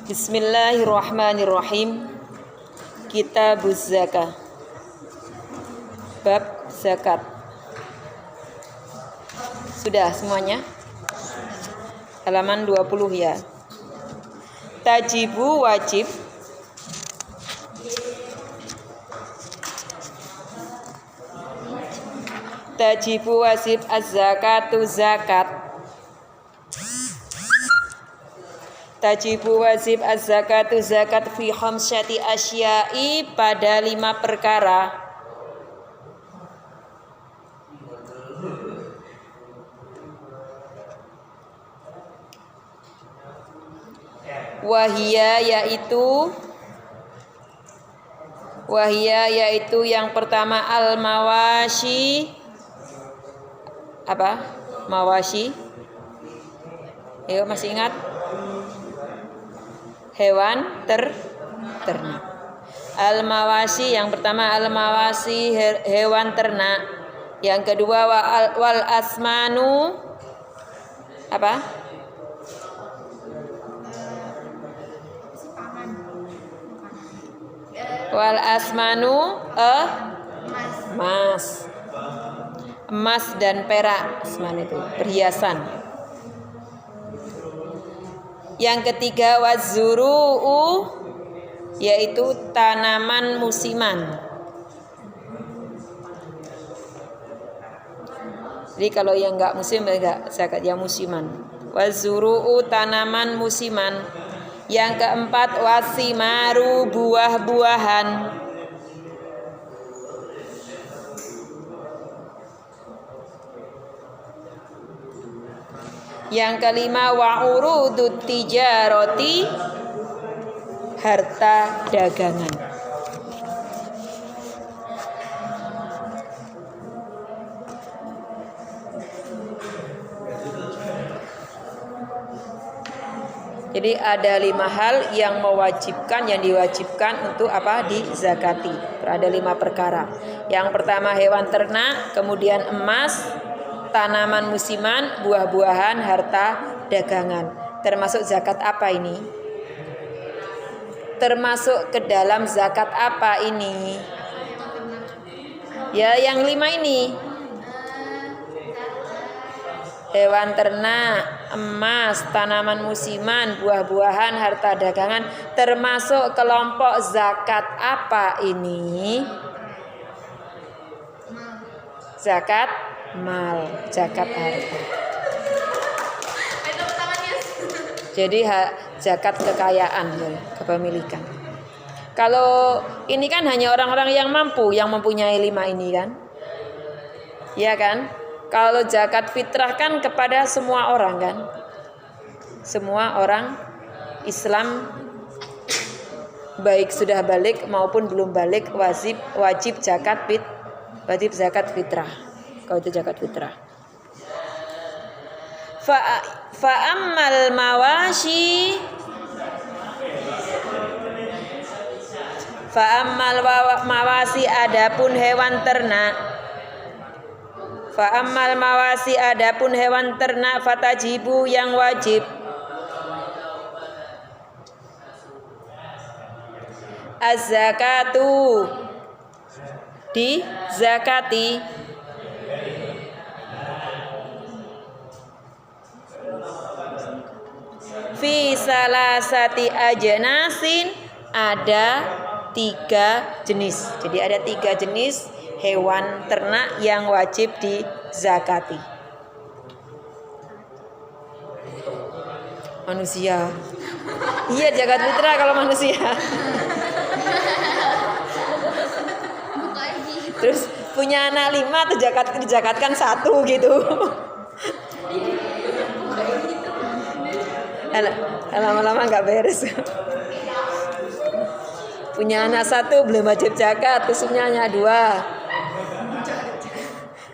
Bismillahirrahmanirrahim. Kitabuz Zakah. Bab zakat. Sudah semuanya? Halaman 20 ya. Tajibu wajib. Tajibu wajib az-zakatu zakat. Tajibu wajib az-zakatu zakat fi khamsati asya'i pada 5 perkara. Wahia yaitu yang pertama al-mawashi. Apa? Mawashi. Ayo masih ingat? Hewan ternak. Al-mawashi yang pertama al-mawashi hewan ternak. Yang kedua wal asmanu apa? Wal asmanu emas dan perak. Asman itu perhiasan. Yang ketiga wazuru'u yaitu tanaman musiman. Jadi kalau yang enggak musim enggak zakat, yang musiman. Wazuru'u tanaman musiman. Yang keempat wasimaru buah-buahan. Yang kelima wa'urudut tijaroti harta dagangan. Jadi ada 5 hal yang diwajibkan untuk apa? Dizakati. Ada 5 perkara. Yang pertama hewan ternak, kemudian emas, tanaman musiman, buah-buahan, harta dagangan. Termasuk zakat apa ini? Termasuk ke dalam zakat apa ini? Ya, yang 5 ini. Hewan ternak, emas, tanaman musiman, buah-buahan, harta dagangan. Termasuk kelompok zakat apa ini? Zakat mal, zakat harta. Jadi zakat kekayaan, kepemilikan. Kalau ini kan hanya orang-orang yang mampu yang mempunyai 5 ini kan? Ya kan? Kalau zakat fitrah kan kepada semua orang kan? Semua orang Islam baik sudah balik maupun belum balik wajib zakat fitrah. Kalau itu zakat fitrah. Fa'ammal mawashi adapun hewan ternak. Fa'ammal mawasi adapun hewan ternak fatajibu yang wajib az-zakatu di zakati fi salasati ajnasin ada 3 jenis. Jadi ada 3 jenis hewan ternak yang wajib dizakati. Manusia. Iya zakat fitrah kalau manusia. Terus punya anak 5 dijakatkan 1 gitu. Lama-lama nggak beres. Punya anak 1 belum wajib zakat, terus punya anak 2.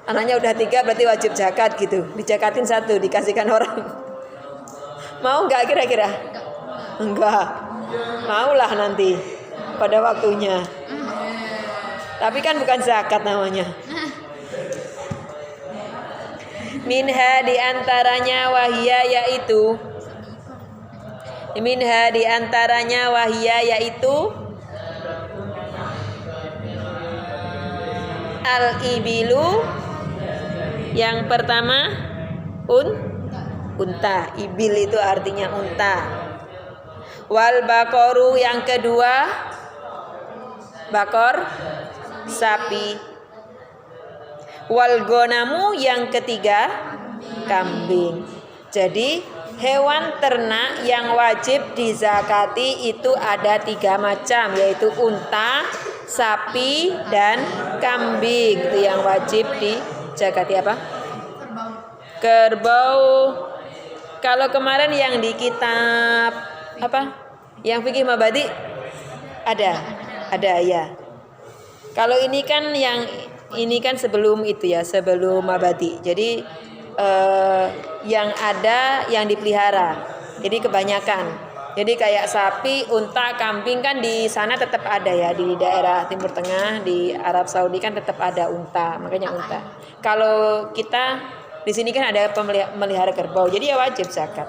Anaknya udah 3 berarti wajib zakat gitu. Dijakatin 1 dikasihkan orang. Mau nggak kira-kira? Enggak. Maulah nanti pada waktunya. Tapi kan bukan zakat namanya. Minha diantaranya wahia yaitu Minha di antaranya wahia yaitu al-ibilu, yang pertama unta. Ibil itu artinya unta. Wal bakoru, yang kedua bakor, sapi. Wal gonamu, yang ketiga kambing. Jadi hewan ternak yang wajib dizakati itu ada 3 macam, yaitu unta, sapi, dan kambing. Itu yang wajib dizakati. Apa? Kerbau. Kalau kemarin yang di kitab apa? Yang fikih mabadi ada ya. Kalau ini kan sebelum itu ya, sebelum mabadi. Jadi yang ada yang dipelihara. Jadi kebanyakan. Jadi kayak sapi, unta, kambing kan di sana tetap ada ya, di daerah Timur Tengah, di Arab Saudi kan tetap ada unta, makanya unta. Kalau kita di sini kan ada melihara kerbau, jadi ya wajib zakat.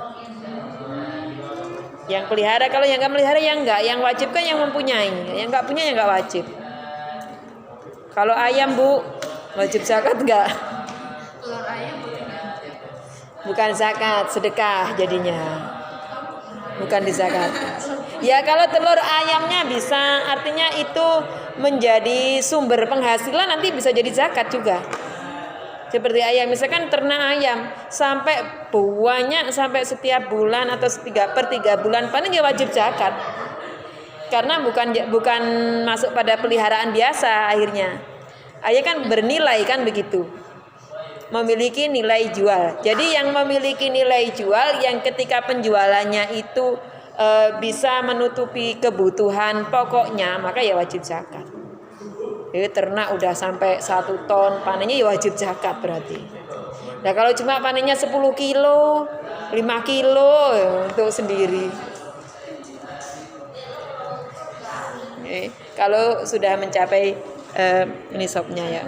Yang pelihara, kalau yang nggak melihara ya enggak. Yang wajib kan yang mempunyai, yang nggak punya ya nggak wajib. Kalau ayam Bu, wajib zakat enggak? Telur ayam Bukan zakat, sedekah jadinya. Bukan di zakat. Ya kalau telur ayamnya bisa, artinya itu menjadi sumber penghasilan, nanti bisa jadi zakat juga. Seperti ayam, misalkan ternak ayam sampai banyak, sampai setiap bulan atau 3/3 bulan paling ya wajib zakat. Karena bukan masuk pada peliharaan biasa akhirnya. Ayam kan bernilai kan begitu. Memiliki nilai jual. Jadi yang memiliki nilai jual yang ketika penjualannya itu bisa menutupi kebutuhan pokoknya, maka ya wajib zakat. Jadi ternak udah sampai 1 ton panennya ya wajib zakat berarti. Nah kalau cuma panennya 10 kilo, 5 kilo ya, untuk sendiri. Kalau sudah mencapai nisabnya ya.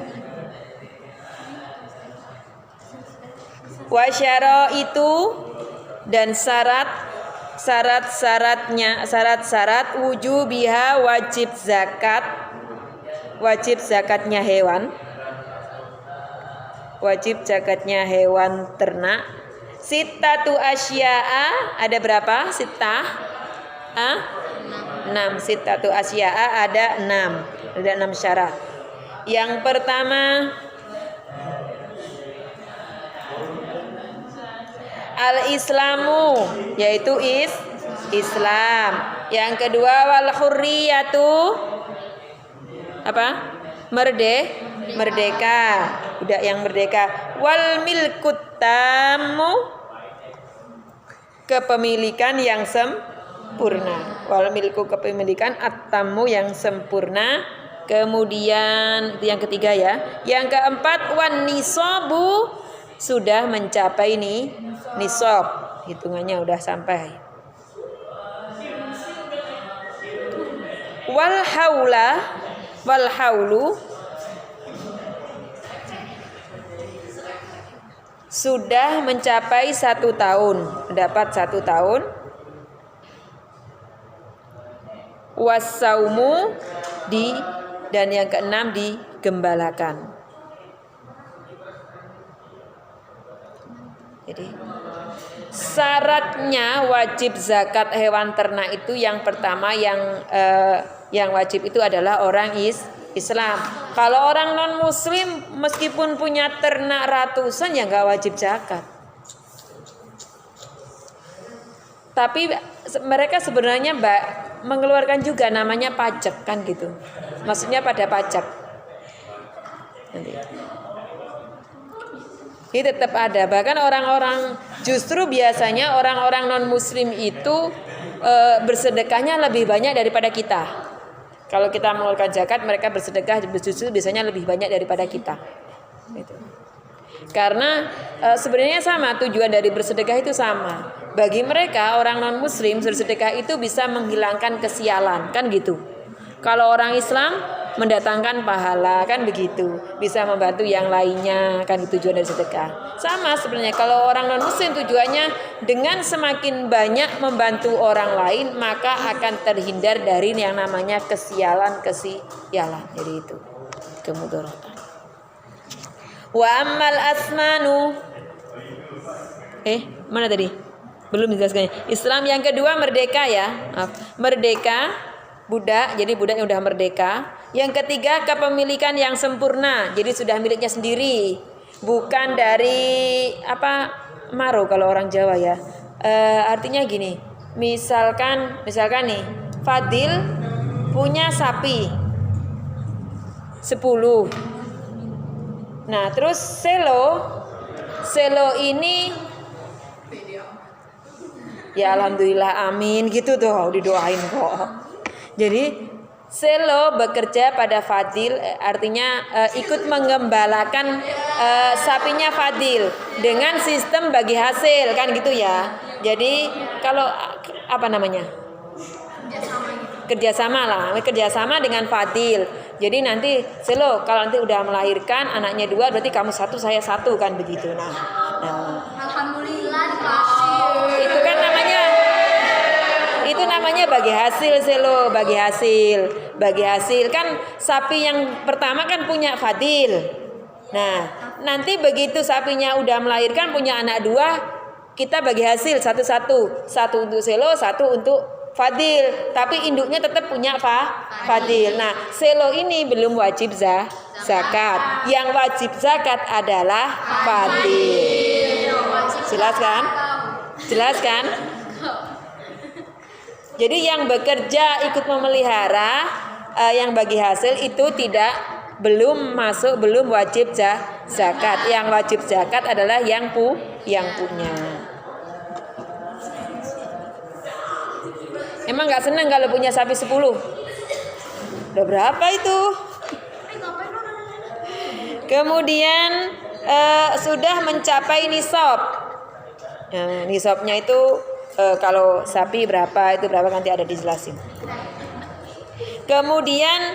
Wasyara itu dan syarat wujubiha, wajib zakatnya hewan, ternak. Sittatu asya'a, ada berapa? Sittah 6. Sittatu asya'a ada 6 syarat. Yang pertama al-islamu, yaitu Islam. Yang kedua wal hurriyatu, apa? Merdeka. Budak yang merdeka. Wal milkut tamu, kepemilikan yang sempurna. Wal milku, kepemilikan, at-tamu, yang sempurna. Kemudian yang ketiga ya. Yang keempat wan nisabu, sudah mencapai nisab, hitungannya udah sampai. Wal haulu, sudah mencapai 1 tahun, mendapat 1 tahun. Wasaumu, dan yang keenam digembalakan. Jadi syaratnya wajib zakat hewan ternak itu yang pertama yang wajib itu adalah orang Islam. Kalau orang non muslim meskipun punya ternak ratusan ya nggak wajib zakat. Tapi mereka sebenarnya mengeluarkan juga namanya pajak kan gitu. Maksudnya pada pajak. Nanti. Ini tetap ada. Bahkan justru biasanya orang-orang non muslim itu bersedekahnya lebih banyak daripada kita. Kalau kita mengeluarkan zakat, mereka bersedekah justru biasanya lebih banyak daripada kita. Gitu. Karena sebenarnya sama, tujuan dari bersedekah itu sama. Bagi mereka orang non muslim bersedekah itu bisa menghilangkan kesialan, kan gitu. Kalau orang Islam mendatangkan pahala, kan begitu. Bisa membantu yang lainnya, kan tujuan dari sedekah. Sama sebenarnya kalau orang non muslim tujuannya dengan semakin banyak membantu orang lain, maka akan terhindar dari yang namanya kesialan. Jadi itu kemudaratan. Wa ammal asmanu. Mana tadi? Belum dijelaskan. Islam yang kedua merdeka ya. Merdeka budak, jadi budak yang udah merdeka. Yang ketiga kepemilikan yang sempurna, jadi sudah miliknya sendiri, bukan dari maro kalau orang Jawa ya. Artinya gini, misalkan nih, Fadil punya sapi 10. Nah terus Selo ini ya alhamdulillah amin gitu tuh didoain kok. Jadi Selo bekerja pada Fadil, artinya ikut mengembalakan sapinya Fadil dengan sistem bagi hasil, kan gitu ya. Jadi kalau kerjasama dengan Fadil. Jadi nanti Selo kalau nanti udah melahirkan anaknya 2, berarti kamu 1 saya 1, kan begitu. Nah Alhamdulillah dikasih. Itu namanya bagi hasil Selo, bagi hasil kan sapi yang pertama kan punya Fadil. Nah, nanti begitu sapinya udah melahirkan punya anak 2, kita bagi hasil satu-satu. 1 untuk Selo, 1 untuk Fadil, tapi induknya tetap punya Fadil. Nah, Selo ini belum wajib zakat. Yang wajib zakat adalah Fadil. Jelas kan? Jadi yang bekerja ikut memelihara, yang bagi hasil itu belum wajib zakat. Yang wajib zakat adalah yang punya. Emang nggak seneng kalau punya sapi 10? Udah berapa itu? Kemudian sudah mencapai nisab. Nisabnya itu kalau sapi berapa nanti ada dijelasin. Kemudian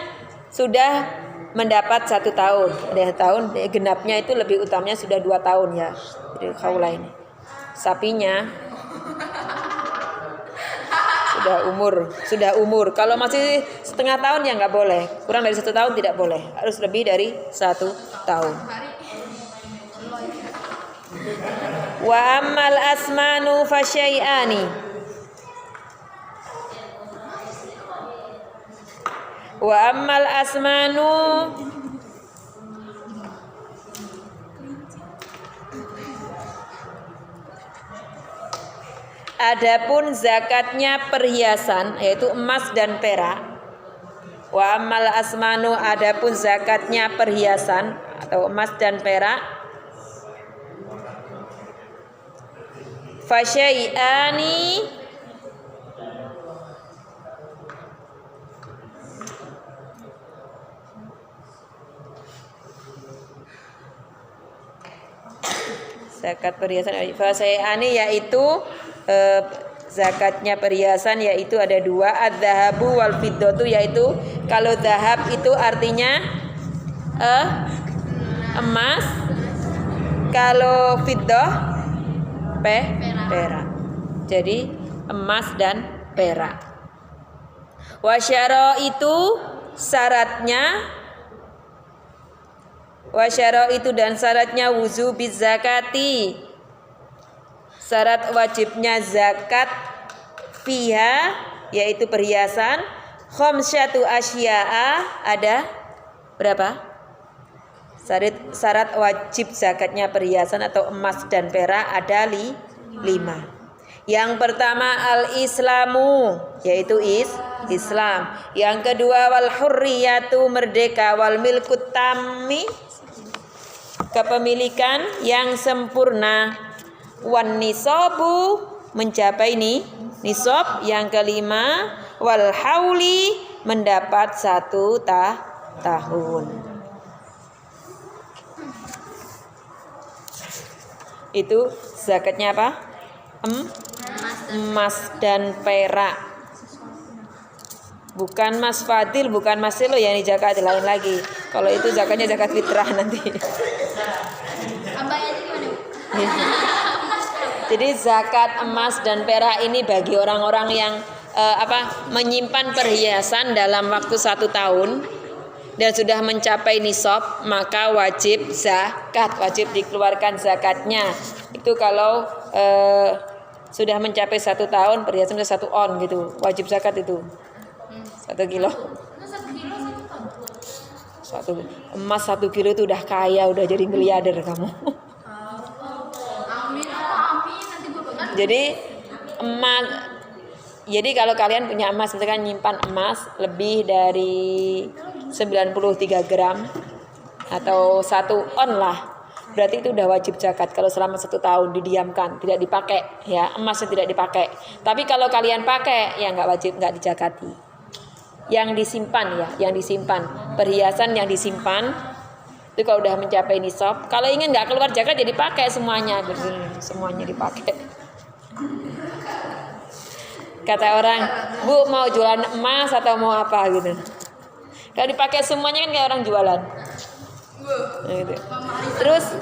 sudah mendapat 1 tahun. Ada tahun genapnya itu lebih utamanya sudah 2 tahun ya. Jadi kaula ini. Sapinya sudah umur. Kalau masih setengah tahun ya nggak boleh. Kurang dari 1 tahun tidak boleh. Harus lebih dari 1 tahun. Wa ammal asmanu fasyai'ani. Wa ammal asmanu adapun zakatnya perhiasan yaitu emas dan perak. Wa ammal asmanu adapun zakatnya perhiasan atau emas dan perak. Fasyai'ani zakat perhiasan. Fasyai'ani yaitu zakatnya perhiasan yaitu ada 2, adz-dzahabu wal fiddatu, yaitu kalau zahab itu artinya emas, kalau fiddah perak. Jadi emas dan perak. Wasyara itu syaratnya, itu dan syaratnya wuzu biz zakati. Syarat wajibnya zakat fiha yaitu perhiasan, khamsyatu asya'a, ada berapa? Syarat wajib zakatnya perhiasan atau emas dan perak ada 5. Yang pertama al-islamu yaitu Islam. Yang kedua wal hurriyatu merdeka, wal milkut tammi kepemilikan yang sempurna, wan nisabu mencapai nisab. Yang kelima wal hauli mendapat 1 tahun. Itu zakatnya apa? Emas dan perak. Bukan Mas Fadil, bukan Mas Silo yang ini zakat lain lagi. Kalau itu zakatnya zakat fitrah nanti. Abangnya gimana? Jadi zakat emas dan perak ini bagi orang-orang yang menyimpan perhiasan dalam waktu 1 tahun dan sudah mencapai nisab, maka wajib zakat, wajib dikeluarkan zakatnya. Itu kalau sudah mencapai 1 tahun perhiasan sudah 1 on gitu, wajib zakat itu 1 kilo. Emas 1 kilo itu udah kaya, udah jadi miliarder kamu. Amin, nanti gue pegang. Jadi emas, jadi kalau kalian punya emas, misalkan nyimpan emas lebih dari 93 gram atau 1 on lah, berarti itu udah wajib zakat. Kalau selama 1 tahun didiamkan, tidak dipakai, ya emasnya tidak dipakai. Tapi kalau kalian pakai, ya nggak wajib, nggak dijakati. Yang disimpan ya, yang disimpan, perhiasan yang disimpan itu kalau udah mencapai nisab, kalau ingin nggak keluar zakat jadi pakai semuanya, semuanya dipakai. Kata orang, Bu mau jualan emas atau mau apa gitu. Kalau dipakai semuanya kan kayak orang jualan. Nah, gitu. Terus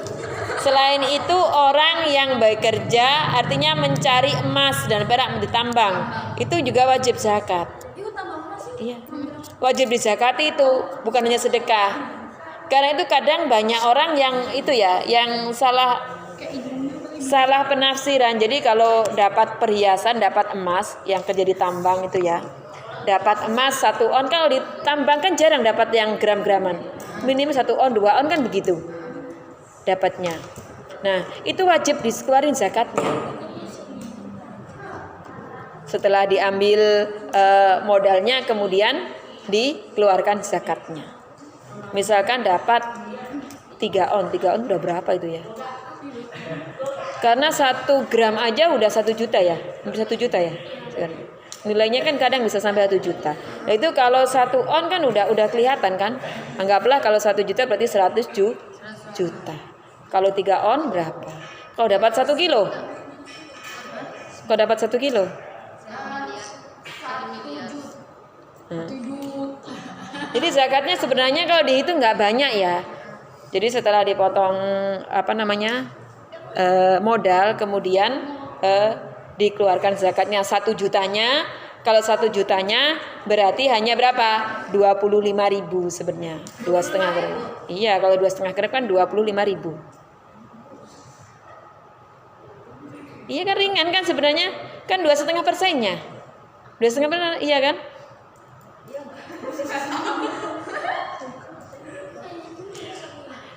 selain itu orang yang bekerja, artinya mencari emas dan perak ditambang, itu juga wajib zakat. Iya. Wajib dizakati itu, bukan hanya sedekah. Karena itu kadang banyak orang yang itu ya, yang salah penafsiran. Jadi kalau dapat perhiasan, dapat emas yang kerja di tambang itu ya, dapat emas 1 on, kalau ditambang kan jarang dapat yang gram-graman. Minimal 1 on, 2 on kan begitu dapatnya. Nah, itu wajib dikeluarin zakatnya. Setelah diambil modalnya, kemudian dikeluarkan zakatnya. Misalkan dapat 3 on udah berapa itu ya? Karena 1 gram aja udah 1 juta ya, hampir 1 juta ya. Nilainya kan kadang bisa sampai 1 juta. Nah itu kalau 1 on kan udah kelihatan kan. Anggaplah kalau 1 juta berarti 100 juta. Kalau 3 on berapa? Kalau dapat 1 kilo? Kalau dapat 1 kilo? Jadi zakatnya sebenarnya kalau dihitung nggak banyak ya. Jadi setelah dipotong modal, kemudian dikeluarkan zakatnya 1 jutanya. Kalau 1 jutanya berarti hanya berapa? 25.000 sebenarnya. 2,5 gram. Iya, kalau 2,5 gram kan 25.000. Iya kan ringan kan sebenarnya, kan 2,5%-nya. 2,5%, iya kan?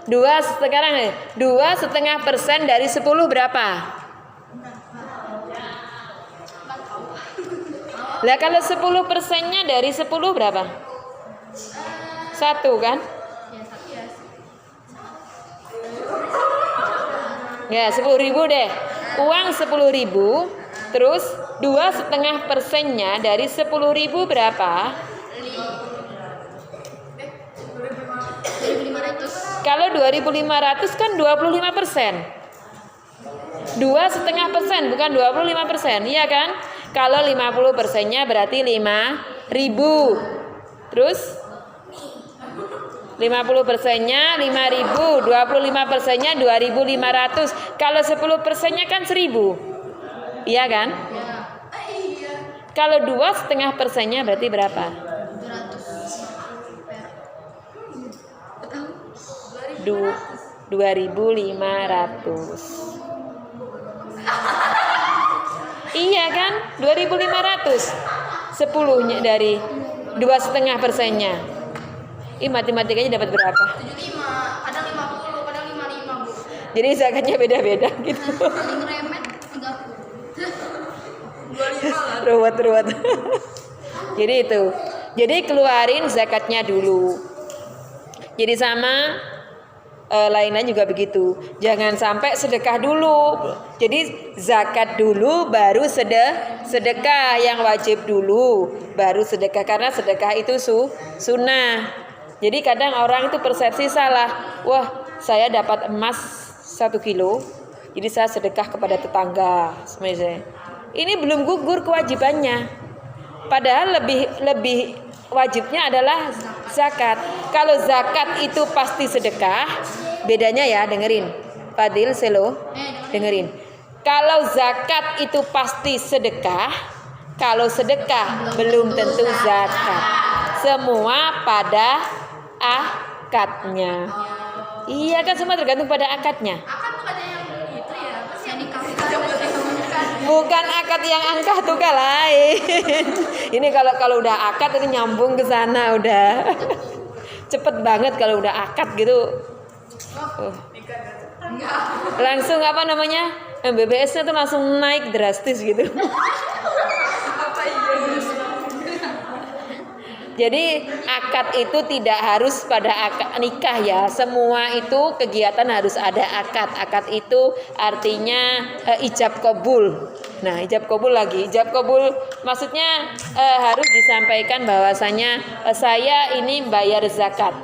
Sekarang 2,5% dari 10 berapa? Lah kalau 10%-nya dari 10 berapa? 1 kan? Ya 10.000 deh. Uang 10.000, terus 2,5%-nya dari 10.000 berapa? 2.500. Kalau 2.500 kan 25%. 2,5% bukan 25%, iya kan? Kalau 50%-nya berarti 5.000. Terus 50%-nya 5.000, 25%-nya 2.500. Kalau 10%-nya kan 1.000. Iya kan? Kalau 2,5%-nya berarti berapa? 2.500. Iya kan? 2.500. 10-nya dari 2,5%-nya. Matematikanya dapat berapa? 75, kadang 50, kadang 55, Bu. Jadi zakatnya beda-beda gitu. Paling remet 30. Ruwet. Jadi itu. Jadi keluarin zakatnya dulu. Jadi sama lain-lain juga begitu. Jangan sampai sedekah dulu. Jadi zakat dulu baru sedekah, yang wajib dulu baru sedekah, karena sedekah itu sunnah. Jadi kadang orang itu persepsi salah. Wah, saya dapat emas 1 kilo, jadi saya sedekah kepada tetangga. Ini belum gugur kewajibannya. Padahal lebih wajibnya adalah zakat. Kalau zakat itu pasti sedekah, bedanya ya, dengerin. Fadil, Selo, dengerin. Kalau zakat itu pasti sedekah, kalau sedekah belum tentu zakat. Semua pada akadnya. Iya kan, semua tergantung pada akadnya. Akan bukannya yang itu ya, pas yang nikah Bukan akad yang angkah tuh lain. Ini kalau udah akad itu nyambung ke sana udah. Cepet banget kalau udah akad gitu. Langsung apa namanya? MBBS-nya tuh langsung naik drastis gitu. Jadi akad itu tidak harus pada akad nikah ya. Semua itu kegiatan harus ada akad. Akad itu artinya ijab kabul. Nah, ijab kabul lagi. Ijab kabul maksudnya harus disampaikan bahwasanya saya ini bayar zakat.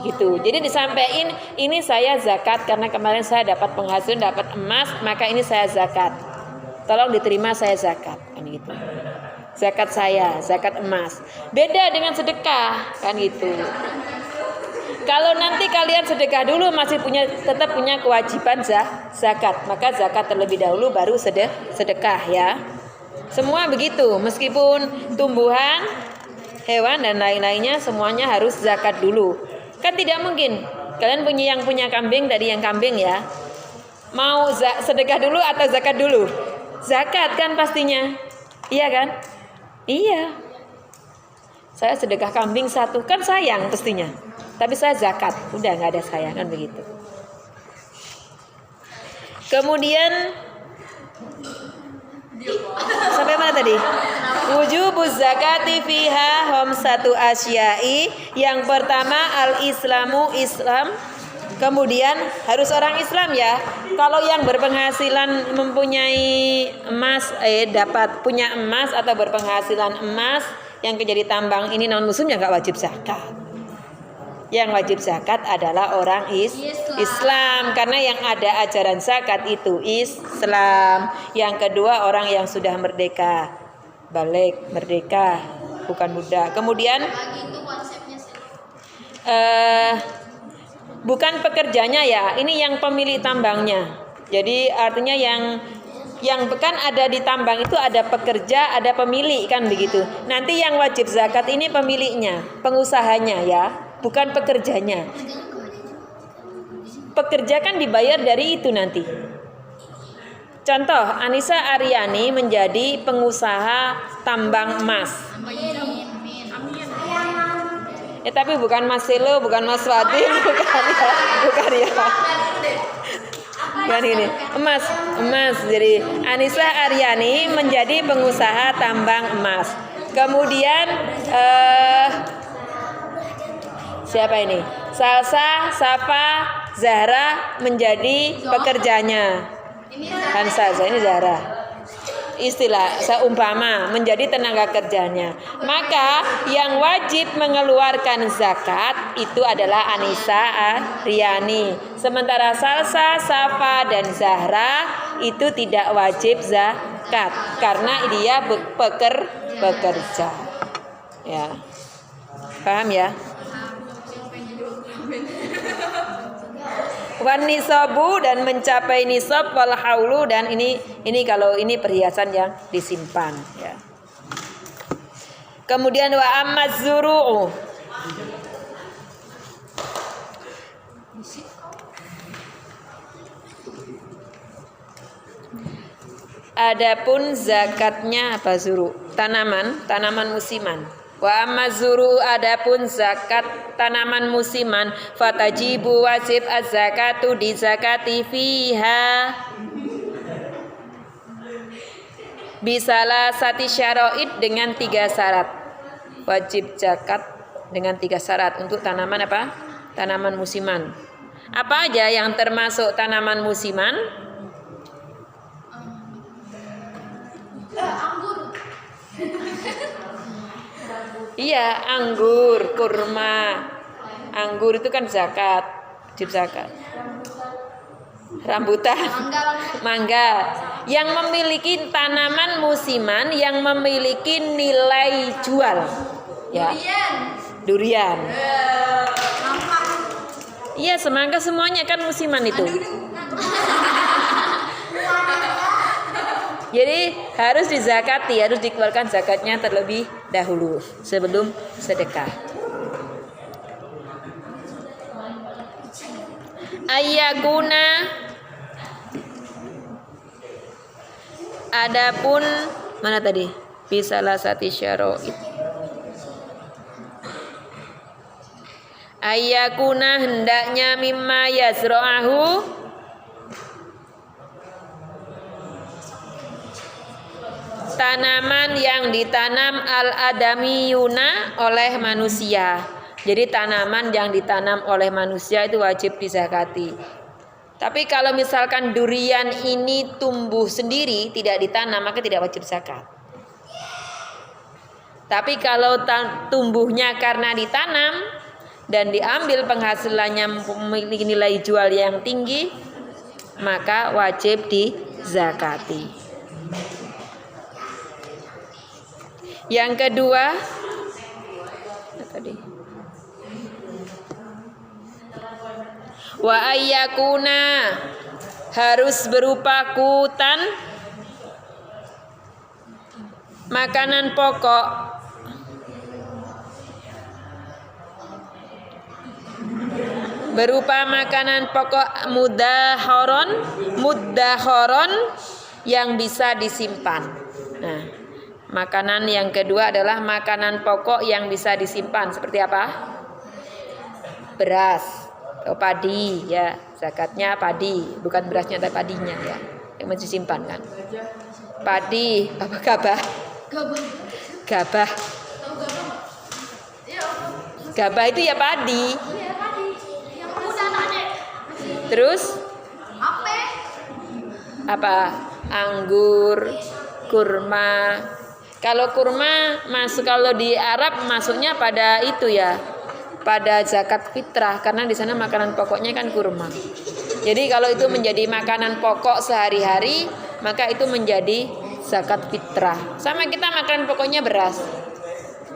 Gitu. Jadi disampaikan ini saya zakat karena kemarin saya dapat penghasilan, dapat emas, maka ini saya zakat. Tolong diterima, saya zakat. Kan gitu. Zakat saya, zakat emas. Beda dengan sedekah, kan gitu. Kalau nanti kalian sedekah dulu masih tetap punya kewajiban zakat, maka zakat terlebih dahulu baru sedekah ya. Semua begitu, meskipun tumbuhan, hewan dan lain-lainnya semuanya harus zakat dulu. Kan tidak mungkin kalian yang punya kambing dari yang kambing ya. Mau sedekah dulu atau zakat dulu? Zakat kan pastinya. Iya kan? Iya. Saya sedekah kambing 1 kan sayang pastinya. Tapi saya zakat, udah nggak ada sayang kan begitu. Kemudian sampai mana tadi? Wujubuz zakati fiha khamsatu asyai. Yang pertama al-islamu, Islam. Kemudian harus orang Islam ya. Kalau yang berpenghasilan mempunyai emas, dapat punya emas atau berpenghasilan emas yang kerja di tambang ini non muslim ya nggak wajib zakat. Yang wajib zakat adalah orang Islam karena yang ada ajaran zakat itu Islam. Yang kedua orang yang sudah merdeka, balik merdeka, bukan budak. Kemudian bukan pekerjanya ya, ini yang pemilik tambangnya. Jadi artinya yang kan ada di tambang itu ada pekerja, ada pemilik kan begitu. Nanti yang wajib zakat ini pemiliknya, pengusahanya ya, bukan pekerjanya. Pekerja kan dibayar dari itu nanti. Contoh, Anissa Aryani menjadi pengusaha tambang emas. Tapi bukan Mas Selo, bukan Mas Wati, bukan ya. Bukan ini. Emas. Jadi Anissa Aryani menjadi pengusaha tambang emas. Kemudian siapa ini? Salsa, Safa, Zahra menjadi pekerjanya. Hansa, ini Zahra. Istilah seumpama menjadi tenaga kerjanya, maka yang wajib mengeluarkan zakat itu adalah Anissa Aryani. Sementara Salsa, Safa dan Zahra itu tidak wajib zakat karena dia bekerja. Ya, paham ya? Wan nisabu dan mencapai nisab wal haulu dan ini kalau ini perhiasan yang disimpan ya. Kemudian wa ammaz zuru'u. Adapun zakatnya apa zuru? Tanaman musiman. Wa amazuru adapun zakat tanaman musiman fatajibu wajib az-zakatu di zakati fiha bisalah sati syara'id dengan 3 syarat. Wajib zakat dengan 3 syarat untuk tanaman apa? Tanaman musiman. Apa aja yang termasuk tanaman musiman? Anggur. Iya, anggur, kurma. Anggur itu kan zakat, wajib zakat. Rambutan, mangga. Yang memiliki tanaman musiman yang memiliki nilai jual. Ya. Durian. Iya, semangka semuanya kan musiman itu. Jadi harus dizakati, harus dikeluarkan zakatnya terlebih dahulu sebelum sedekah. Ayyakuna, adapun mana tadi? Bisalah sati syara'id. Ayyakuna, hendaknya mimma yazra'ahu, tanaman yang ditanam al-adamiyuna oleh manusia. Jadi tanaman yang ditanam oleh manusia itu wajib dizakati. Tapi kalau misalkan durian ini tumbuh sendiri, tidak ditanam, maka tidak wajib zakat. Tapi kalau tumbuhnya karena ditanam dan diambil penghasilannya memiliki nilai jual yang tinggi, maka wajib dizakati. Yang kedua, tadi wa ayyakuna, harus berupa kutan, makanan pokok, berupa makanan pokok muddahoron yang bisa disimpan. Nah, makanan yang kedua adalah makanan pokok yang bisa disimpan. Seperti apa? Beras atau padi, ya, zakatnya padi, bukan berasnya tapi padinya, ya, yang masih simpan kan. Padi, apa gabah? Gabah. Gabah itu ya padi. Terus apa? Anggur, kurma. Kalau kurma masuk, kalau di Arab masuknya pada itu ya, pada zakat fitrah, karena di sana makanan pokoknya kan kurma. Jadi kalau itu menjadi makanan pokok sehari-hari, maka itu menjadi zakat fitrah. Sama kita makanan pokoknya beras,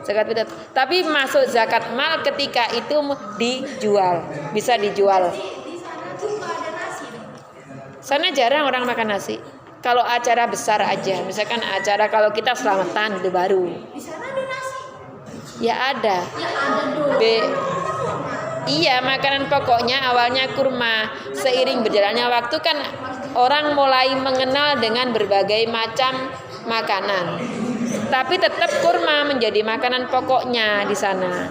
zakat fitrah. Tapi masuk zakat mal ketika itu dijual, bisa dijual. Sana jarang orang makan nasi. Kalau acara besar aja, misalkan acara kalau kita selamatan itu baru. Di sana ada nasi. Ya ada. Iya, makanan pokoknya awalnya kurma. Seiring berjalannya waktu kan orang mulai mengenal dengan berbagai macam makanan. Tapi tetap kurma menjadi makanan pokoknya di sana.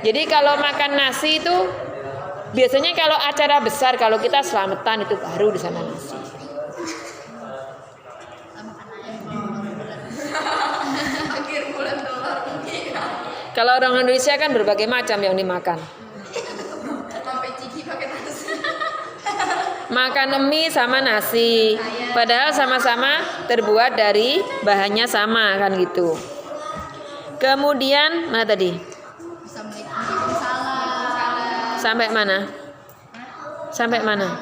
Jadi kalau makan nasi itu biasanya kalau acara besar, kalau kita selamatan itu baru di sana nasi. Kalau orang Indonesia kan berbagai macam yang dimakan. Makan mie sama nasi, padahal sama-sama terbuat dari bahannya sama kan gitu. Kemudian mana tadi? Sampai mana? Sampai mana?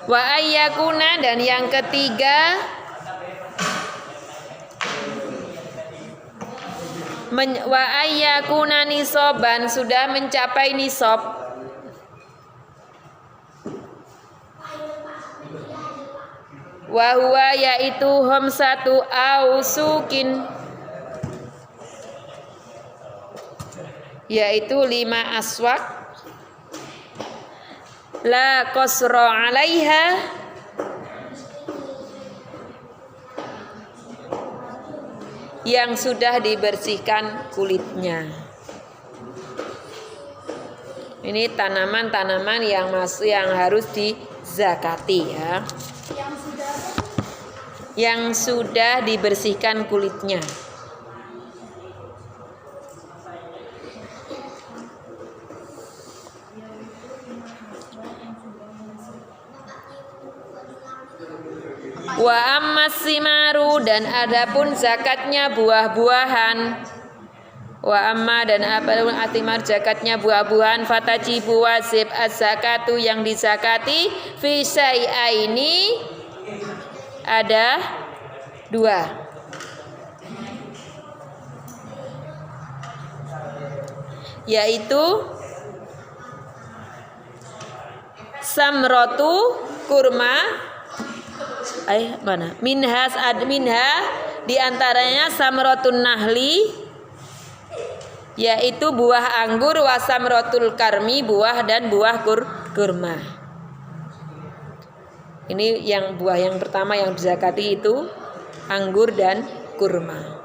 Wa ayyakuna, dan yang ketiga wa ayyakuna nisoban, sudah mencapai nisob. Wa huwa, yaitu homsatu ausukin, yaitu 5 aswak, la qasra 'alaiha, yang sudah dibersihkan kulitnya. Ini tanaman-tanaman yang harus dizakati ya. Yang sudah dibersihkan kulitnya. Wa ammas simaru, dan adapun zakatnya buah-buahan. Wa amma, dan apapun atimar, zakatnya buah-buahan. Fatajibu, wajib az-zakatu, yang dizakati. Fi syai'aini, ada 2. yaitu samrotu kurma. Mana? Minha diantaranya samrotun nahli, yaitu buah anggur, wasamrotul karmi, buah dan buah kurma. Ini yang buah yang pertama yang dizakati itu anggur dan kurma.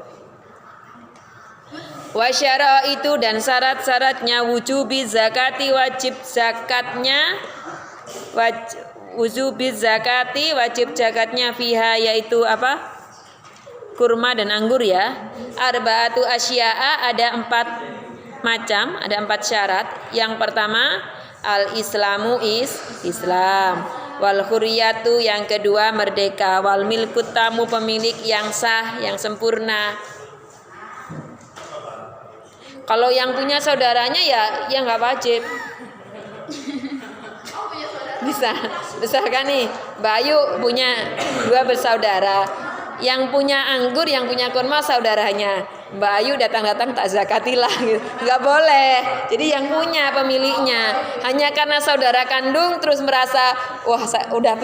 Wasyara itu dan syarat-syaratnya wujubi zakati, wajib zakatnya, wujubi zakati, wajib zakatnya fiha, yaitu apa? Kurma dan anggur ya. Arba'atu asya'a, ada 4 macam, ada 4 syarat. Yang pertama al-islamu Islam, wal hurriyatu yang kedua merdeka, wal milkut tamu pemilik yang sah, yang sempurna. Kalau yang punya saudaranya ya nggak wajib. Bisa kan nih, Bayu punya 2 bersaudara. Yang punya anggur, yang punya kurma saudaranya. Mbak Ayu datang-datang tak zakatilah gitu. Nggak boleh. Jadi yang punya pemiliknya. Hanya karena saudara kandung terus merasa wah udah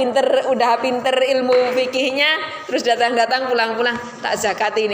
pinter ilmu fikihnya, terus datang-datang pulang-pulang tak zakati ini.